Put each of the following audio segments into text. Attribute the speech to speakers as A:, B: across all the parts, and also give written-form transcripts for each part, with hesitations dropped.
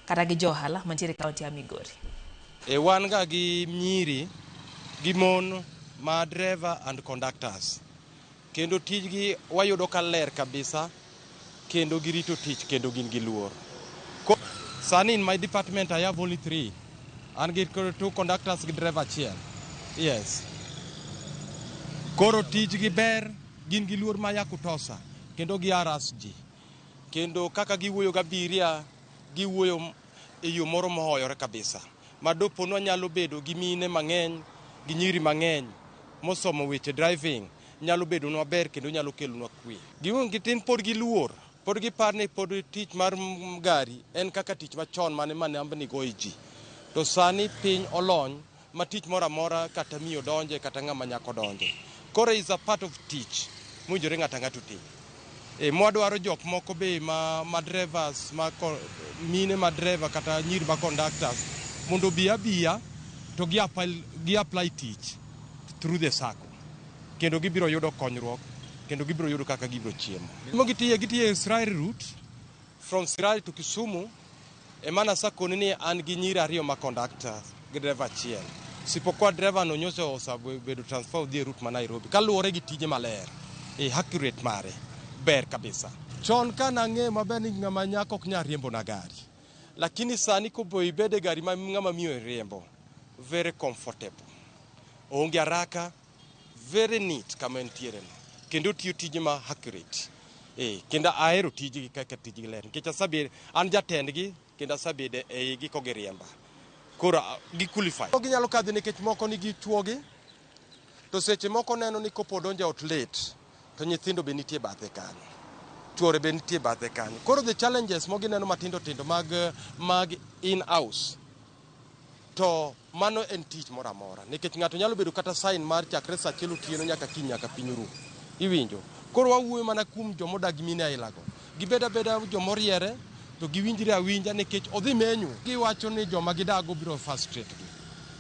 A: kata gi johala mantiere kaunti ya Migori.
B: Wan ga gi nyiri gi mon ma driver and conductors. Kendo tijgi wayudo ka ler kabisa, kendo girito tich, kendo gin gi luor. Sani in my department I have only 3. An gi 2 conductors gi driver achiel. Yes. Koro tijgi ber, gin gi luor ma ya kutosa, kendo gi aras ji. Kendo kaka giwuoyo gabiria, giwuoyo e yo moro mohoyore kabisa. Ma dopo no nyalo bedo gi mine mang'eny, gi nyiri mang'eny, mosomo weche driving, nyalo bedo nwa ber kendo nyalo kelonwa kwe. Giwuon tin pod gi luor, pod gi par ni pod tich mar gari en kaka tich machon mane ambni goyi ji. To sani piny olony ma tich moro amora kata miyo donje kata ng'ama nyako donje. Koro is a part of teach, mwinjore ng'ata ng'ato tim. Mwadwaro jok moko be ma drivers, mine ma driver kata nyiri ma conductors, mondo biya to gi apply tich through the SACCO. Kendo gibiro yudo konyruok, kendo gibiro yudo kaka gibiro chiemo. Gitiye Israel route from Sirai to Kisumu. Emana SACCO ni an gi nyiri 2 ma conductors gi driver achiel. Sipokuwa driver no nyoso osabedo transfer dhi route ma Nairobi. Kaluwore gi tije maler, accurate mare, ber kabisa. Chon ka nang'e maber ni ng'ama nyako ok nya riembo na gari. Lakini sani kobo ibede gari ma ng'ama miyo riembo, very comfortable. Onge haraka, very neat kama entiere no. Kendo tiyo tije ma accurate. Kendo ahero tijgi kaka tijgi ler. Nikech asabed an jatendgi, kendo asabed e igi ko giriemba. Koro gi qualify. Ginyalo kadhi nikech moko nigi chuogi, to seche moko neno ni kopo donjo ot late, to nyithindo be nitie bathe kanyo. Chuore be nitie bathe kanyo. Koro the challenges mogi neno matindo mag in-house. To mano en tich moro amora. Nikech ng'ato nyalo bedo kata sign mar chakre sa achiel otieno nyaka kiny nyaka piny ru. Iwinjo. Koro wawuoyo mana kuom jomodak mine ailago. Gibeda jomoriere, to giwinjre awinja nikech odhi menyu. Giwacho ni joma gidago biro frustrate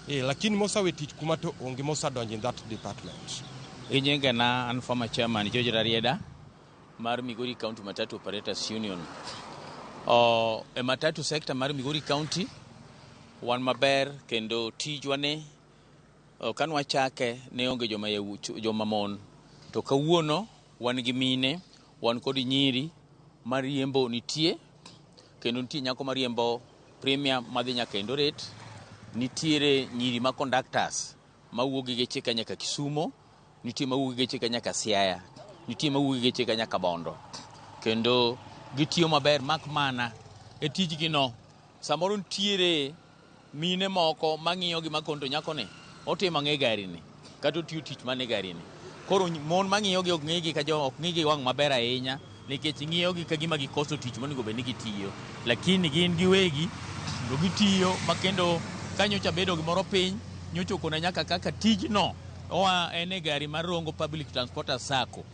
B: gi. Lakini mosawe tich kuma to onge mosadonjo in that department.
C: Nyingena an former chairman George Rarieda mar Migori County Matatu Operators Union. E matatu sector mar Migori County wan maber kendo tijwane kanwa chake ne onge joma mon. To kawuono wan gi mine, wan kod nyiri mariembo nitie, kendo nitie nyako mariembo premium madhi nyaka Eldoret, nitiere nyiri ma conductors mawuok gi geche ka nyaka Kisumu, nitie mawuok gi geche ka nyaka Siaya, nitie mawuok gi geche ka nyaka Bondo. Kendo gitiyo maber mak mana e tijgi no. Samoro nitiere mine moko mang'iyo gi makondo nyako ne otimo ang'e gari ni kata otiyo tich mane gari ni. Koro mon mang'iyo gi ok ng'igi ka ok ng'igi wang' maber ahinya, nikech ng'iyo gi ka gima gikoso tich monego bed ni gitiyo. Lakini gin giwegi do gitiyo makendo kanyocha bedo gimoro piny nyocha kona nyaka kaka tijno oa ene gari mar Rongo Public Transporter SACCO.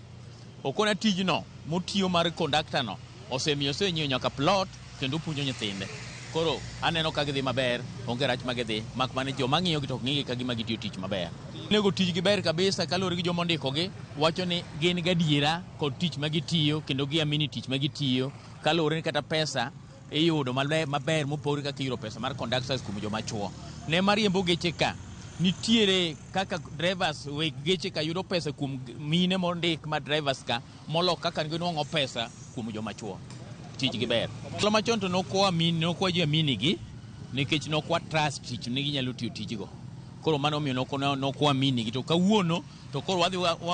C: Okona tijno motiyo mar conductor no osemiyo osenyiewo nyaka plot kendo puonjo nyithinde. Koro aneno ka gidhi maber, onge rach magidhi, mak mane joma ng'iyo gi to ng'igi ka gima gitiyo tich maber. Nego tijgi ber kabisa kaluwore gi joma ndikogi, wacho ni gin gadiera kod tich magitiyo kendo giamini tich magitiyo, kaluwore ni kata pesa iyudo maber mopogore kaka iyudo pesa mar conductors kuom joma chuo. Ne mariembo geche ka, nitiere kaka drivers weg geche ka yudo pesa kuom mine mondik ma drivers ka, molo kaka ginwang'o pesa kuom joma chuo. Tijgi ber. Kalo machon to nokwa ji amini gi, nikech nokwa trust tich ni ginyalo tiyo tijgo. Koro mano omiyo nokwa amini gi, to kawuono to koro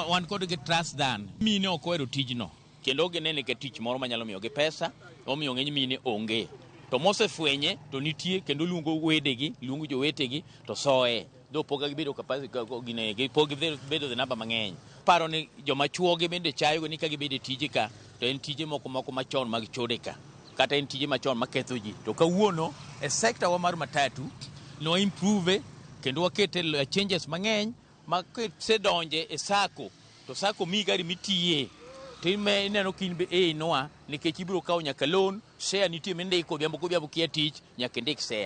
C: wan kod gi trust than. Mine ok ohero tijno, kendo ginene ke tich moro manyalo miyo gi pesa, omiyo ng'eny mine onge. To mosefwenye to nitie kendo luongo wedegi, luongo jowetegi to soe. Do poga gibedo bedo the namba mang'eny. Paro ni joma chuogi bende chayo ni ka gibedo tije ka, to en tije moko machon mag chode ka, kata en tije machon maketho ji. To kawuono e sector wa mar matatu no improve kendo wakete changes mang'eny ma sedonje e SACCO. To SACCO mi gari mitiye time ineno kin be noa nikech ibiro kawo nyaka loan share nitie mindiko biambo kia tich nyaka ndik share.